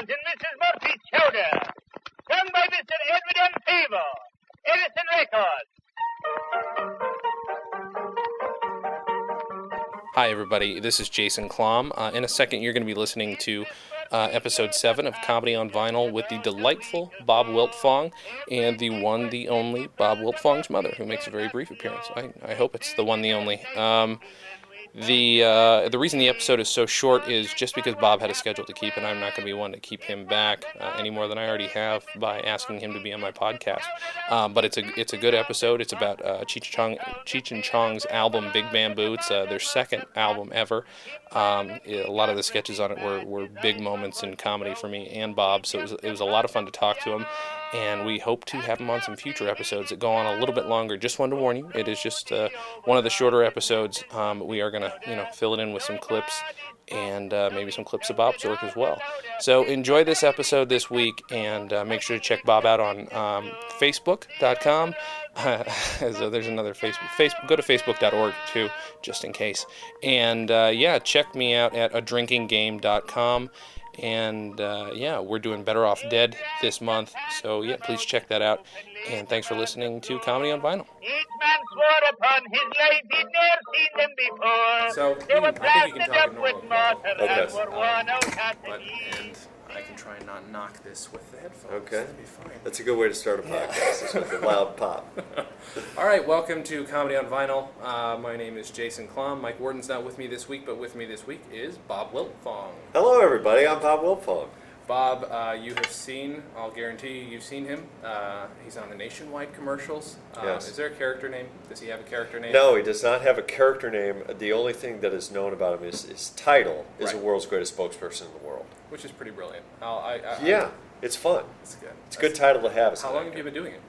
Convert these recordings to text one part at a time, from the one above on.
and Mrs. Murphy Chowder. Sung by Mr. Edward M. Favor. Edison Records. Hi, everybody. This is Jason Klom. In a second, you're going to be listening to episode 7 of Comedy on Vinyl with the delightful Bob Wiltfong and the one, the only Bob Wiltfong's mother, who makes a very brief appearance. I hope it's the one, the only. The reason the episode is so short is just because Bob had a schedule to keep, and I'm not going to be one to keep him back any more than I already have by asking him to be on my podcast. But it's a good episode. It's about Cheech and Chong's album Big Bambu. It's their second album ever. A lot of the sketches on it were big moments in comedy for me and Bob, so it was a lot of fun to talk to him. And we hope to have him on some future episodes that go on a little bit longer. Just wanted to warn you, it is just one of the shorter episodes. We are going to, fill it in with some clips and maybe some clips of Bob's work as well. So enjoy this episode this week, and make sure to check Bob out on Facebook.com. So there's another Facebook. Go to Facebook.org too, just in case. And check me out at adrinkinggame.com. And we're doing Better Off Dead this month, so please check that out. And thanks for listening to Comedy on Vinyl. Each man swore upon his life he'd never seen them before. So they were I think you can plastered talk up in with normal. mortar Okay. and were worn out at the And knees. I can try and not knock this with the headphones. Okay. That'd be fine. That's a good way to start a podcast. It's with a loud pop. All right, welcome to Comedy on Vinyl. My name is Jason Klom. Mike Warden's not with me this week, but with me this week is Bob Wiltfong. Hello, everybody. I'm Bob Wiltfong. Bob, you have seen, I'll guarantee you've seen him. He's on the Nationwide commercials. Yes. Is there a character name? Does he have a character name? No, he does not have a character name. The only thing that is known about him is his title is Right. the world's greatest spokesperson in the world. Which is pretty brilliant. It's fun. It's good. It's a good title to have. How long have you been doing it?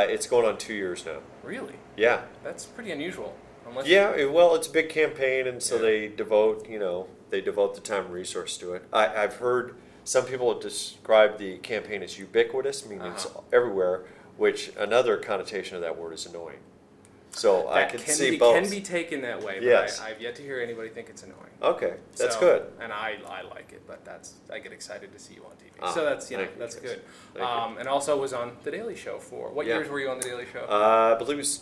It's going on 2 years now. Really? Yeah. That's pretty unusual. Unless Well, it's a big campaign, and so Yeah. they devote the time and resource to it. I've heard some people have described the campaign as ubiquitous, meaning it's everywhere, which another connotation of that word is annoying. So I can see both. Can be taken that way, but Yes. I've yet to hear anybody think it's annoying. Okay, that's So- good. And I like it, but I get excited to see you on TV. Ah, so that's thank you, that's Jason. good. Thank you. And also was on The Daily Show for what Yeah. years were you on The Daily Show? I believe it was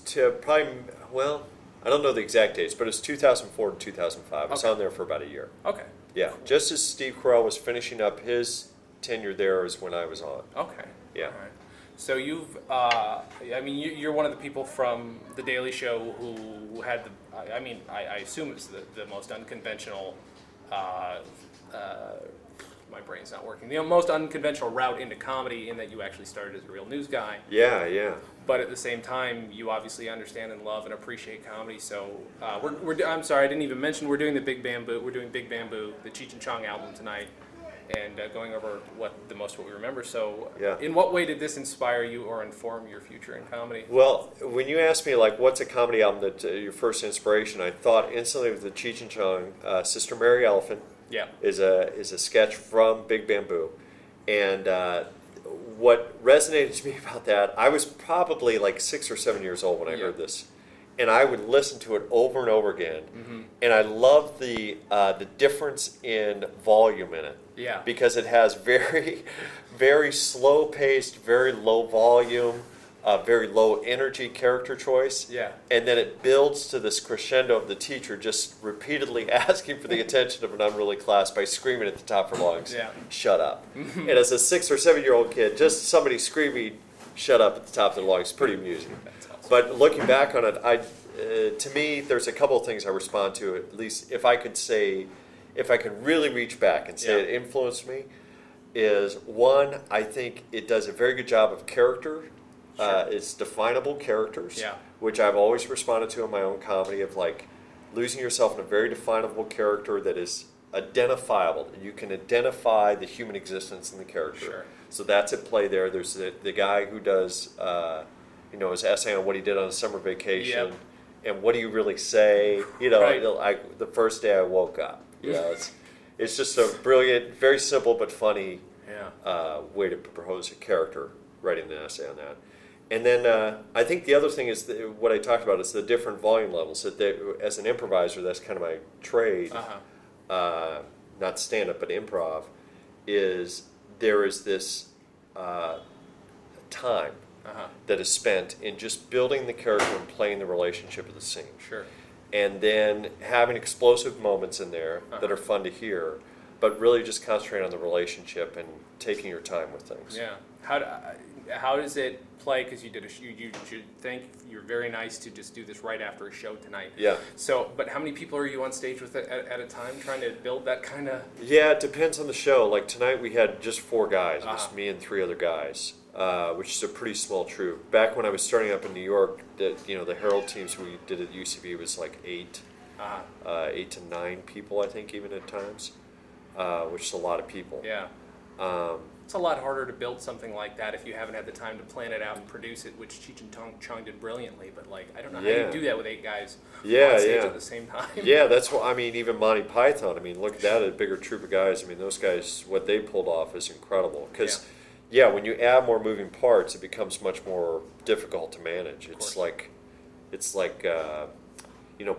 I don't know the exact dates, but it's 2004 to 2005. I was Okay. on there for about a year. Okay. Yeah, just as Steve Carell was finishing up his tenure there is when I was on. Okay. Yeah. All right. So you've, you're one of the people from The Daily Show who had I assume it's the most unconventional, my brain's not working, the most unconventional route into comedy in that you actually started as a real news guy. Yeah. But at the same time, you obviously understand and love and appreciate comedy. So I'm sorry, I didn't even mention we're doing the Big Bambu. We're doing Big Bambu, the Cheech and Chong album tonight, and going over what we remember. So, Yeah. in what way did this inspire you or inform your future in comedy? Well, when you asked me what's a comedy album that your first inspiration, I thought instantly of the Cheech and Chong. Sister Mary Elephant Yeah. is a sketch from Big Bambu, and what resonated to me about that, I was probably 6 or 7 years old when I heard this, and I would listen to it over and over again, and I loved the difference in volume in it. Yeah. Because it has very, very slow paced, very low volume, very low energy character choice. Yeah. And then it builds to this crescendo of the teacher just repeatedly asking for the attention of an unruly class by screaming at the top of her lungs, Yeah. "Shut up." And as a 6 or 7 year old kid, just somebody screaming "shut up" at the top of their lungs is pretty amusing. That's awesome. But looking back on it, to me, there's a couple of things I respond to, at least if I could really reach back and say it influenced me, is one, I think it does a very good job of character. It's definable characters, which I've always responded to in my own comedy, of losing yourself in a very definable character that is identifiable. You can identify the human existence in the character. Sure. So that's at play there. There's the guy who does his essay on what he did on a summer vacation. Yep. And what do you really say? Right. The first day I woke up. It's just a brilliant, very simple but funny way to propose a character, writing an essay on that. And then I think the other thing is what I talked about is the different volume levels. That as an improviser, that's kind of my trade, not stand-up but improv, is there is this time that is spent in just building the character and playing the relationship of the scene. Sure. And then having explosive moments in there that are fun to hear, but really just concentrating on the relationship and taking your time with things. Yeah. How does it play? Because you did you should think you're very nice to just do this right after a show tonight. Yeah. So, but how many people are you on stage with at a time, trying to build that kind of? Yeah, it depends on the show. Like tonight we had just 4 guys. It was me and 3 other guys, which is a pretty small troupe. Back when I was starting up in New York, the Herald teams we did at UCB was like 8 to 9 people, I think, even at times, which is a lot of people. Yeah. It's a lot harder to build something like that if you haven't had the time to plan it out and produce it, which Cheech and Chong did brilliantly. But like, I don't know how you do that with 8 guys on stage at the same time. Yeah, that's what I mean. Even Monty Python. I mean, look at that, a bigger troupe of guys. I mean, those guys, what they pulled off is incredible. Because, when you add more moving parts, it becomes much more difficult to manage. It's like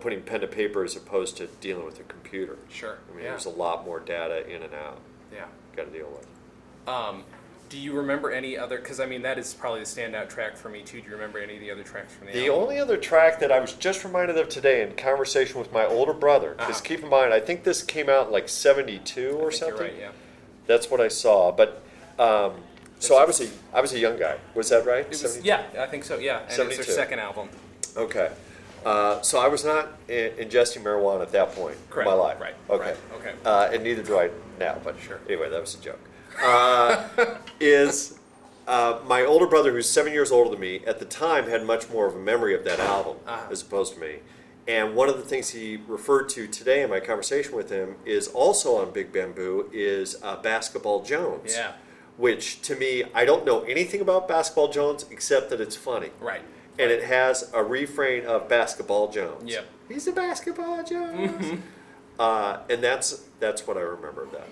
putting pen to paper as opposed to dealing with a computer. Sure. I mean, there's a lot more data in and out. Yeah. Got to deal with. Do you remember any other? Because I mean, that is probably the standout track for me too. Do you remember any of the other tracks from the album? The only other track that I was just reminded of today in conversation with my older brother, because keep in mind, I think this came out in like '72 or something. You're right, yeah. That's what I saw. But so I was a young guy. Was that right? Yeah, I think so. Yeah, and 72. It's their second album. Okay. So I was not ingesting marijuana at that point in my life. Right. Okay. Right, okay. And neither do I now. But sure. Anyway, that was a joke. My older brother, who's 7 years older than me, at the time had much more of a memory of that album as opposed to me. And one of the things he referred to today in my conversation with him is also on Big Bamboo is Basketball Jones. Yeah. Which, to me, I don't know anything about Basketball Jones except that it's funny. Right. And it has a refrain of Basketball Jones. Yep. He's a Basketball Jones. And that's what I remember of that.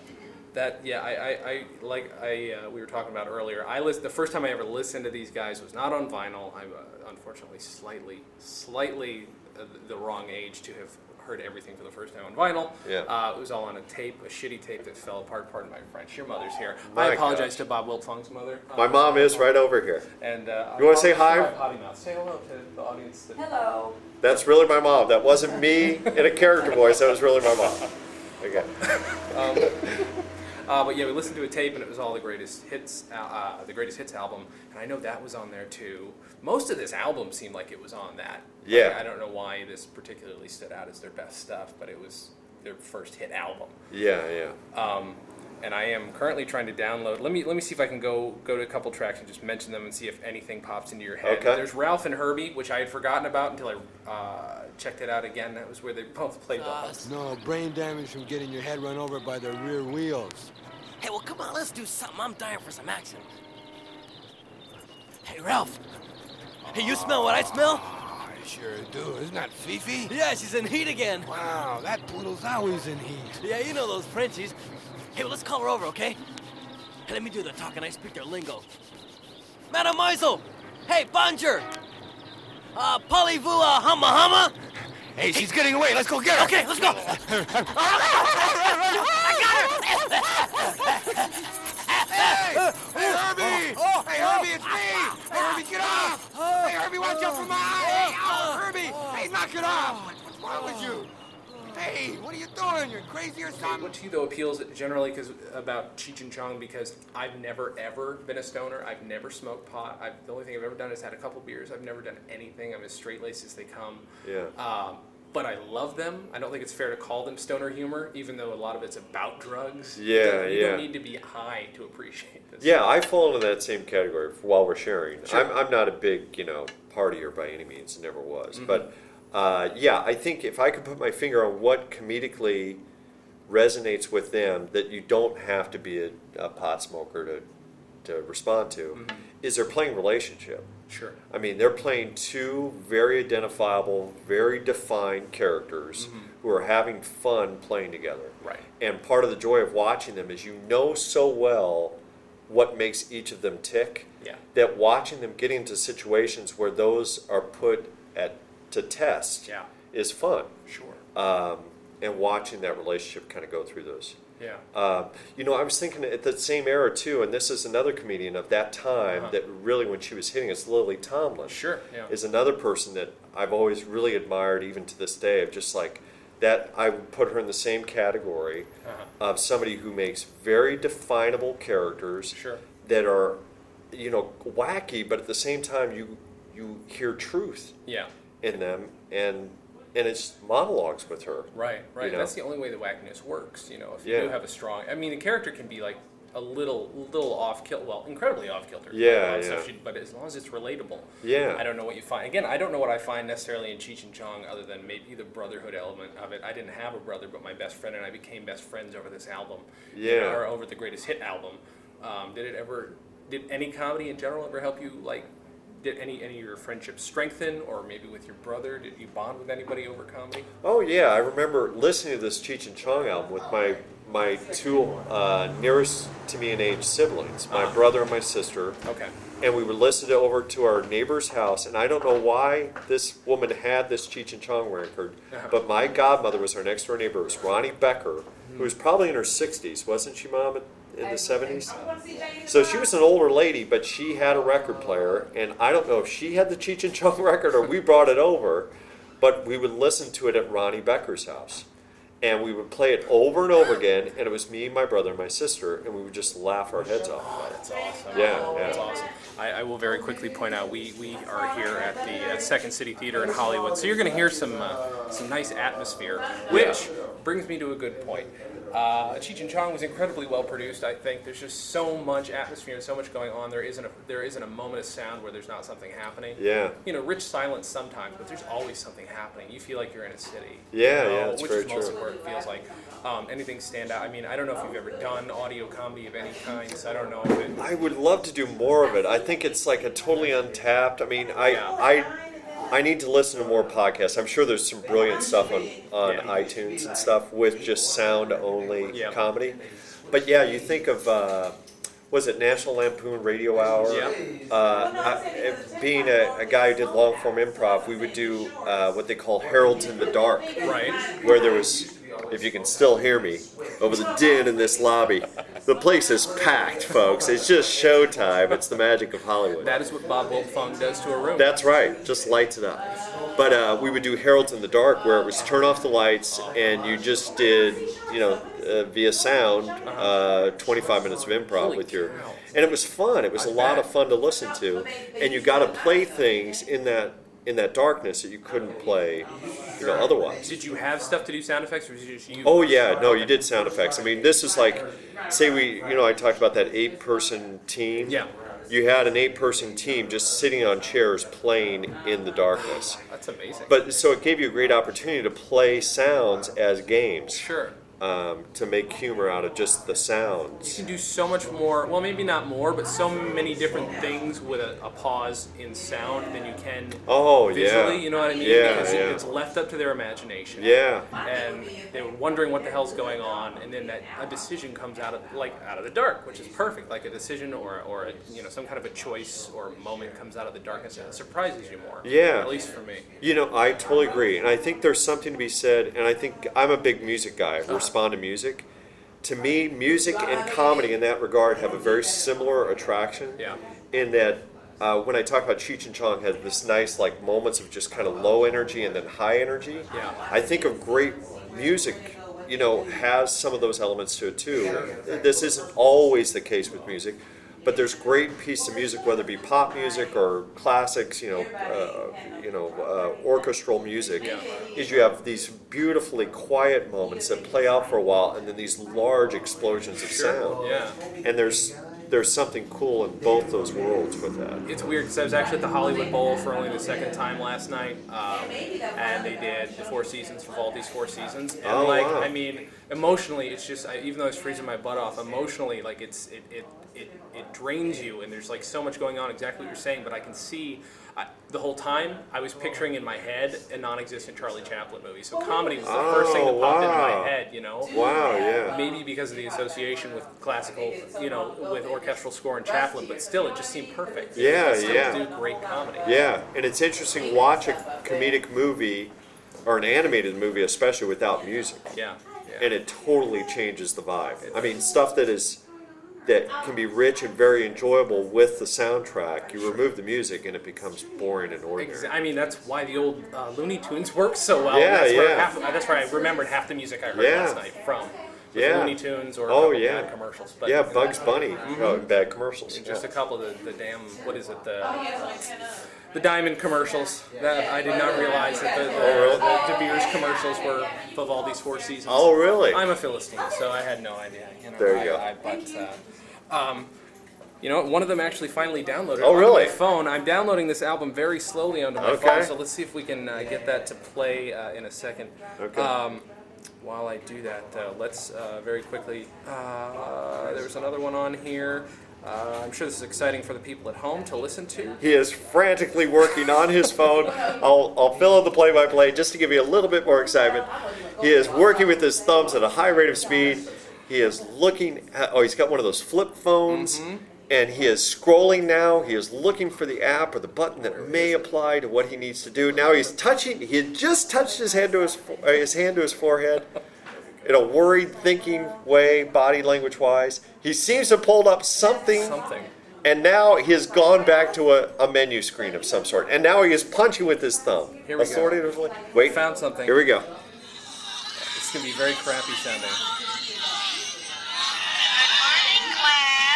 We were talking about earlier. The first time I ever listened to these guys was not on vinyl. I'm unfortunately slightly the wrong age to have heard everything for the first time on vinyl. Yeah. It was all on a shitty tape that fell apart. Pardon my French. Your mother's here. My I apologize gosh. to Bob Wiltfong's mother. My mom is right over here. And you want to say hi? Potty mouth. Say hello to the audience. Hello. That's really my mom. That wasn't me in a character voice. That was really my mom. Okay. But yeah, we listened to a tape and it was all the greatest hits album, and I know that was on there too. Most of this album seemed like it was on that. Yeah. I don't know why this particularly stood out as their best stuff, but it was their first hit album. Yeah. And I am currently trying to download. Let me see if I can go to a couple tracks and just mention them and see if anything pops into your head. Okay. There's Ralph and Herbie, which I had forgotten about until I checked it out again. That was where they both played the No, brain damage from getting your head run over by the rear wheels. Hey, well, come on, let's do something. I'm dying for some action. Hey, Ralph. Hey, you smell what I smell? I sure do. Isn't that Fifi? Yeah, she's in heat again. Wow, that poodle's always in heat. Yeah, you know those Frenchies. Hey, well, let's call her over, okay? Hey, let me do the talking. I speak their lingo. Madame Meisel! Hey, bonjour! Parlez-vous hama hama? Hey, she's getting away. Let's go get her. Okay, let's go! Hey, Herbie! Hey, Herbie, it's me! Hey, Herbie, get off! Hey, Herbie, watch out for my eye! Oh, Herbie! Hey, knock it off! What's wrong with you? Hey, what are you doing? You're crazy or something? What to you, though, appeals generally about Cheech and Chong, because I've never, ever been a stoner. I've never smoked pot. The only thing I've ever done is had a couple beers. I've never done anything. I'm as straight-laced as they come. Yeah. But I love them. I don't think it's fair to call them stoner humor, even though a lot of it's about drugs. Yeah, You don't need to be high to appreciate this. Yeah, I fall into that same category while we're sharing. Sure. I'm not a big, partier by any means, never was. But, I think if I could put my finger on what comedically resonates with them that you don't have to be a pot smoker to respond to, is they're playing relationship. Sure. I mean, they're playing 2 very identifiable, very defined characters who are having fun playing together. Right. And part of the joy of watching them is you know so well what makes each of them tick, that watching them get into situations where those are put to test is fun. Sure. And watching that relationship kind of go through those. Yeah. I was thinking at the same era too, and this is another comedian of that time that really, when she was hitting us, Lily Tomlin. Sure. Yeah. Is another person that I've always really admired, even to this day, of just like that. I would put her in the same category of somebody who makes very definable characters Sure. that are, wacky, but at the same time you hear truth Yeah. in them, and it's monologues with her. Right. That's the only way the wackiness works. If you do have a strong, a character can be like a little off kilter, well, incredibly off kilter. But as long as it's relatable. Yeah. I don't know what you find. Again, I don't know what I find necessarily in Cheech and Chong, other than maybe the brotherhood element of it. I didn't have a brother, but my best friend and I became best friends over this album. Yeah. Or over the greatest hit album. Did any comedy in general ever help you, like, did any of your friendships strengthen, or maybe with your brother? Did you bond with anybody over comedy? Oh yeah, I remember listening to this Cheech and Chong album with my two nearest to me in age siblings, my brother and my sister. Okay. And we would listen over to our neighbor's house, and I don't know why this woman had this Cheech and Chong record, but my godmother was our next door neighbor. It was Ronnie Becker, who was probably in her 60s, wasn't she, Mom? In the 70s. So she was an older lady, but she had a record player, and I don't know if she had the Cheech and Chong record or we brought it over, but we would listen to it at Ronnie Becker's house. And we would play it over and over again, and it was me, my brother, and my sister, and we would just laugh our heads off. Oh, that's awesome. Yeah. That's awesome. I will very quickly point out we are here at the Second City Theater in Hollywood, so you're going to hear some nice atmosphere, which brings me to a good point. Cheech and Chong was incredibly well produced. I think there's just so much atmosphere and so much going on. There isn't a moment of sound where there's not something happening. Yeah. Rich silence sometimes, but there's always something happening. You feel like you're in a city. That's which very is most true. of what it feels like. Anything stand out? I don't know if you've ever done audio comedy of any kind, so I don't know if it... I would love to do more of it. I think it's like a totally untapped. I need to listen to more podcasts. I'm sure there's some brilliant stuff on iTunes and stuff with just sound only comedy. But yeah, you think of was it National Lampoon Radio Hour? Yeah. Being a guy who did long form improv, we would do what they call Heralds in the Dark. Right. Where there was, if you can still hear me, over the din in this lobby. The place is packed, folks. It's just showtime. It's the magic of Hollywood. That is what Bob Wiltfong does to a room. That's right. Just lights it up. But we would do Heralds in the Dark, where it was turn off the lights and you just did, via sound, 25 minutes of improv with your... And it was fun. It was a lot of fun to listen to. And you got to play things in that darkness that you couldn't play, otherwise. Did you have stuff to do sound effects, or was it just you? Oh yeah, no, you did sound effects. This is like, say I talked about that 8-person team. Yeah. You had an 8-person team just sitting on chairs playing in the darkness. That's amazing. But so it gave you a great opportunity to play sounds as games. Sure. To make humor out of just the sounds. You can do so much more, well, maybe not more, but so many different things with a pause in sound than you can visually, you know what I mean? Yeah, because yeah. it's left up to their imagination. Yeah. And they were wondering what the hell's going on, and then a decision comes out of the dark, which is perfect. Like a decision or some kind of a choice or moment comes out of the darkness and it surprises you more. Yeah. At least for me. I totally agree. And I think there's something to be said, and I think I'm a big music guy. Respond to music. To me, music and comedy in that regard have a very similar attraction. Yeah. In that, when I talk about Cheech and Chong had this nice moments of just kind of low energy and then high energy. Yeah. I think of great music, has some of those elements to it too. Sure. This isn't always the case with music, but there's great pieces of music, whether it be pop music or classics, orchestral music. Yeah. Is you have these beautifully quiet moments that play out for a while, and then these large explosions of sound. Yeah. And there's something cool in both those worlds with that. It's weird because I was actually at the Hollywood Bowl for only the second time last night, and they did the Four Seasons, Vivaldi's Four Seasons. And wow. Emotionally, it's just even though I was freezing my butt off, emotionally, it drains you, and there's so much going on. Exactly what you're saying, but I can see. The whole time, I was picturing in my head a non-existent Charlie Chaplin movie. So comedy was the first thing that popped into my head, Wow, yeah. Maybe because of the association with classical, with orchestral score and Chaplin, but still, it just seemed perfect. Yeah, still yeah. do great comedy. Yeah, and it's interesting to watch a comedic movie, or an animated movie especially, without music. Yeah. and it totally changes the vibe. I mean, stuff that can be rich and very enjoyable with the soundtrack. You remove the music and it becomes boring and ordinary. I mean, that's why the old Looney Tunes worked so well. Yeah, That's where I remembered half the music I heard last night from. Looney Tunes or a couple bad commercials. But, yeah, Bugs Bunny, bad commercials. Just a couple of the damn, what is it, the Diamond commercials. That I did not realize that the De Beers commercials were Vivaldi's Four Seasons. Oh, really? I'm a Philistine, so I had no idea. There you go. You know, one of them actually finally downloaded on my phone. I'm downloading this album very slowly onto my phone, so let's see if we can get that to play in a second. Okay. While I do that, let's very quickly, there's another one on here. I'm sure this is exciting for the people at home to listen to. He is frantically working on his phone. I'll fill in the play-by-play just to give you a little bit more excitement. He is working with his thumbs at a high rate of speed. He is looking at, he's got one of those flip phones, and he is scrolling now. He is looking for the app or the button that may apply to what he needs to do. Now he's touching, he had just touched his hand to his forehead in a worried, thinking way, body language-wise. He seems to have pulled up something. And now he has gone back to a menu screen of some sort. And now he is punching with his thumb. Here we go. Wait. Found something. Here we go. It's going to be very crappy sounding.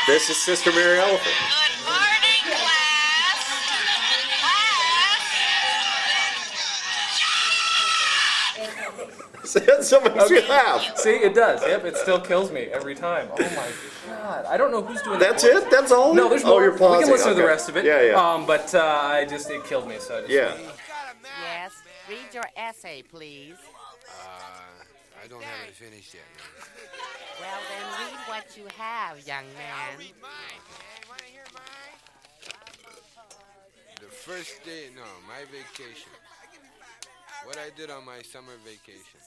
This is Sister Mary Elephant. Good morning, class. That so makes me laugh. See, it does. Yep, it still kills me every time. Oh my god! I don't know who's doing. That's it. That's all. No, there's more. You're pausing. We can listen to the rest of it. Yeah. But it killed me. So yeah. Yes, read your essay, please. I don't have it finished yet. Well, then read what you have, young man. The first day, my vacation. What I did on my summer vacation.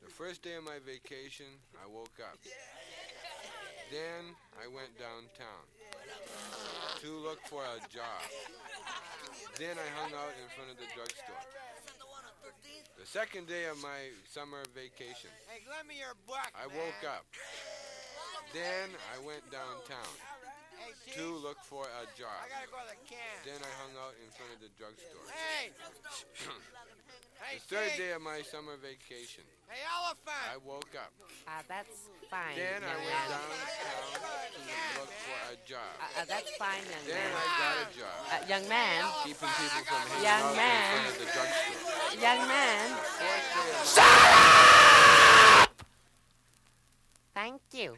The first day of my vacation, I woke up. Then I went downtown to look for a job. Then I hung out in front of the drugstore. The second day of my summer vacation, I woke up. Then I went downtown to look for a job. Then I hung out in front of the drugstore. The third day of my summer vacation, I woke up. That's fine. Then I went downtown to look for a job. That's fine, young man. Then I got a job. Young man. Keeping people from hanging Young out man. in front of the drugstore. Young man. Thank you.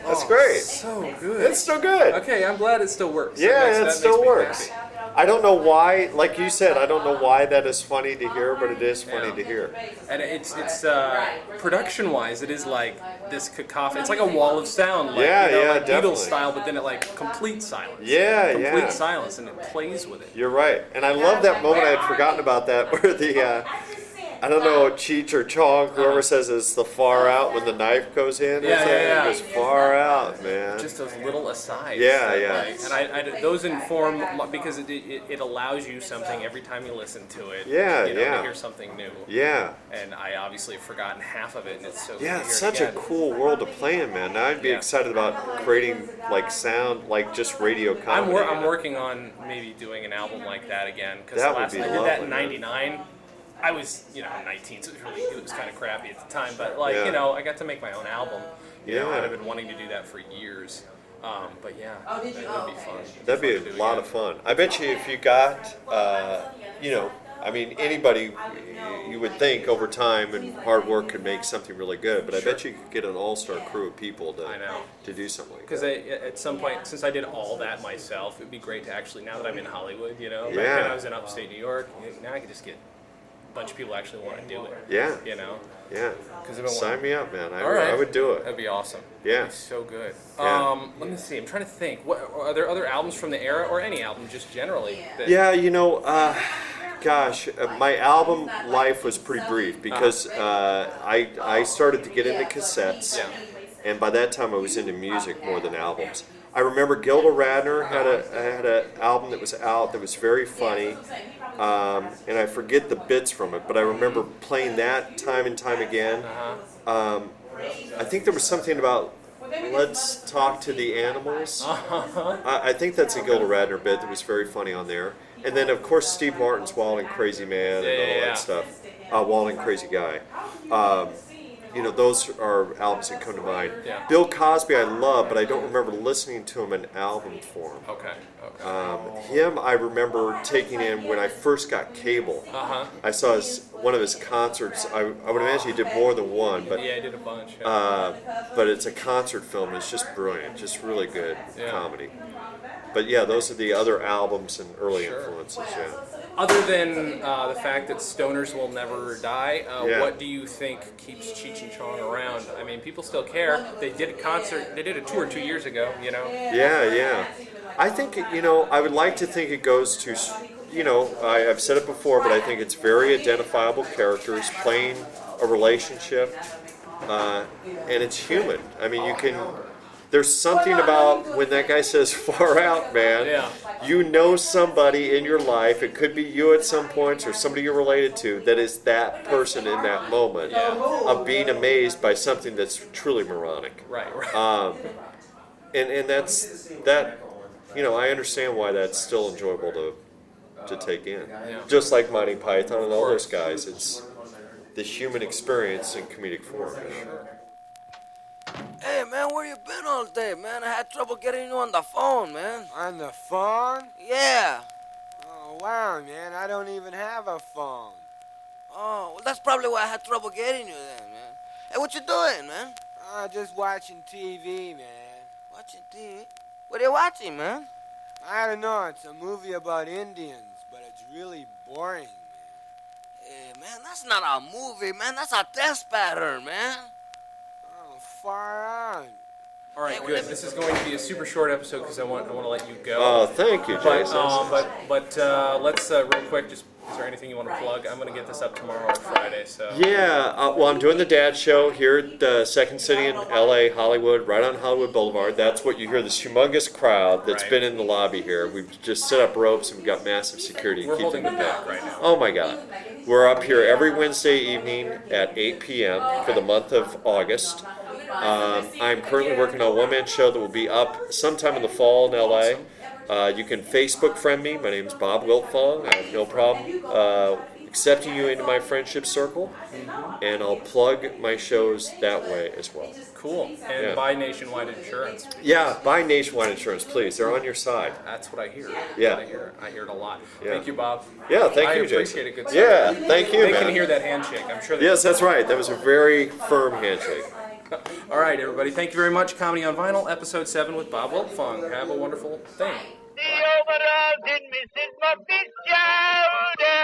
That's great. So good. It's still good. Okay, I'm glad it still works. Yeah, it still works. Happy. I don't know why, like you said, I don't know why that is funny to hear, but it is funny to hear. And it's production-wise, it is like this cacophony. It's like a wall of sound, like, like definitely. Beatles style, but then it like complete silence. Complete silence, and it plays with it. You're right, and I love that moment. I had forgotten about that, where the I don't know, Cheech or Chong, whoever says it's the far out when the knife goes in. Yeah. It goes far out, man. Just those little asides. Yeah. And I those inform, because it allows you something every time you listen to it. Yeah. To hear something new. Yeah. And I obviously have forgotten half of it, and it's so good to Yeah, hear it's it such a again. cool world to play in, man. Now I'd be excited about creating like sound, like just radio comedy. I'm working on maybe doing an album like that again, because That would last be I did that in lovely, '99. I was 19, so it was kind of crappy at the time. But I got to make my own album. You know, I've been wanting to do that for years. But yeah, that would be fun. That'd be a lot of fun. I bet you if you got, anybody, you would think over time and hard work could make something really good. But I bet you could get an all-star crew of people to do something like that. Because at some point, since I did all that myself, it'd be great to actually, now that I'm in Hollywood, back then I was in upstate New York, now I could just get a bunch of people actually want to do it. Yeah. Yeah. Sign me up, man. I would do it. That'd be awesome. Yeah. That'd be so good. Yeah. Let me see. I'm trying to think. What are there other albums from the era, or any album just generally? My album life was pretty brief because I started to get into cassettes, and by that time I was into music more than albums. I remember Gilda Radner had an album that was out that was very funny, and I forget the bits from it, but I remember playing that time and time again. I think there was something about Let's Talk to the Animals. I think that's a Gilda Radner bit that was very funny on there. And then, of course, Steve Martin's Wild and Crazy Man and all that stuff. Wild and Crazy Guy. Those are albums that come to mind. Yeah. Bill Cosby I love, but I don't remember listening to him in album form. Okay. Him I remember taking in when I first got cable. I saw one of his concerts. I would imagine he did more than one, but Yeah, I did a bunch. but it's a concert film. It's just brilliant, just really good comedy. But yeah, those are the other albums and early influences. Yeah. Other than the fact that stoners will never die, what do you think keeps Cheech and Chong around? I mean, people still care. They did a concert. They did a tour 2 years ago. Yeah. I think I would like to think it goes to I've said it before, but I think it's very identifiable characters playing a relationship, and it's human. I mean, there's something about when that guy says "far out, man." Yeah. You know somebody in your life. It could be you at some points or somebody you're related to that is that person in that moment of being amazed by something that's truly moronic. Right. And that's that. I understand why that's still enjoyable to take in. Just like Monty Python and all those guys, it's the human experience in comedic form. Hey, man, where you been all day, man? I had trouble getting you on the phone, man. On the phone? Yeah. Oh, wow, man. I don't even have a phone. Oh, well, that's probably why I had trouble getting you then, man. Hey, what you doing, man? Just watching TV, man. Watching TV? What are you watching, man? I don't know. It's a movie about Indians, but it's really boring, man. Hey, man, that's not a movie, man. That's a test pattern, man. Oh, far out. All right, good. This is going to be a super short episode because I want to let you go. Oh, thank you, Jason. But let's real quick. Just is there anything you want to plug? I'm going to get this up tomorrow or Friday. So Yeah, well, I'm doing the Dad Show here at the Second City in L.A., Hollywood, right on Hollywood Boulevard. That's what you hear, this humongous crowd that's been in the lobby here. We've just set up ropes and we've got massive security. We're holding them back right now. Oh, my God. We're up here every Wednesday evening at 8 p.m. for the month of August. I'm currently working on a one-man show that will be up sometime in the fall in L.A. You can Facebook friend me. My name is Bob Wiltfong. I have no problem accepting you into my friendship circle, and I'll plug my shows that way as well. Cool. And buy Nationwide Insurance. Yeah, buy Nationwide Insurance, please. They're on your side. That's what I hear. Yeah. I hear it a lot. Yeah. Thank you, Bob. Yeah, thank you, Jason. I appreciate it. Good stuff. Yeah, thank you, They man. can hear that handshake. I'm sure they Yes, that's right. That was a very firm handshake. All right, everybody. Thank you very much. Comedy on Vinyl, Episode 7 with Bob Wiltfong. Have a wonderful thing. The overalls in Mrs. Murphy's chowder.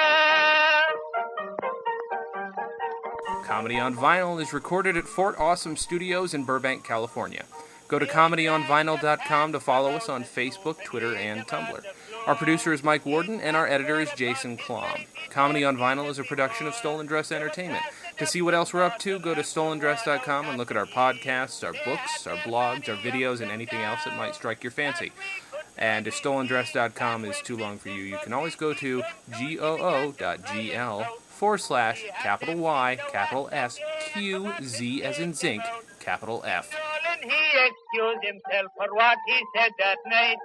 Comedy on Vinyl is recorded at Fort Awesome Studios in Burbank, California. Go to comedyonvinyl.com to follow us on Facebook, Twitter, and Tumblr. Our producer is Mike Warden, and our editor is Jason Klom. Comedy on Vinyl is a production of Stolen Dress Entertainment. To see what else we're up to, go to stolendress.com and look at our podcasts, our books, our blogs, our videos, and anything else that might strike your fancy. And if stolendress.com is too long for you, you can always go to goo.gl/Y, S, Q, Z as in zinc, F. And he excused himself for what he said that night.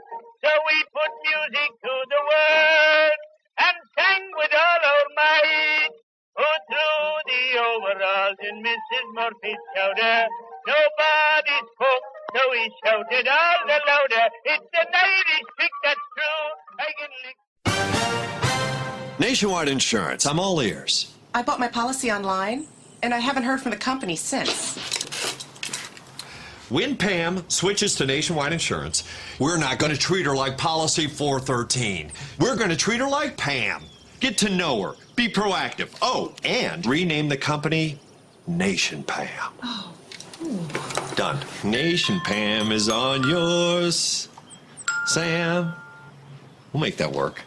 So we put music to the words and sang with all our might. Who threw the overalls in Mrs. Murphy's chowder? Nobody spoke, so he shouted all the louder. It's an Irish trick that's true. I can lick. Nationwide Insurance, I'm all ears. I bought my policy online, and I haven't heard from the company since. When Pam switches to Nationwide Insurance, we're not going to treat her like Policy 413. We're going to treat her like Pam. Get to know her. Be proactive. Oh, and rename the company Nation Pam. Oh. Done. Nation Pam is on yours. Sam, we'll make that work.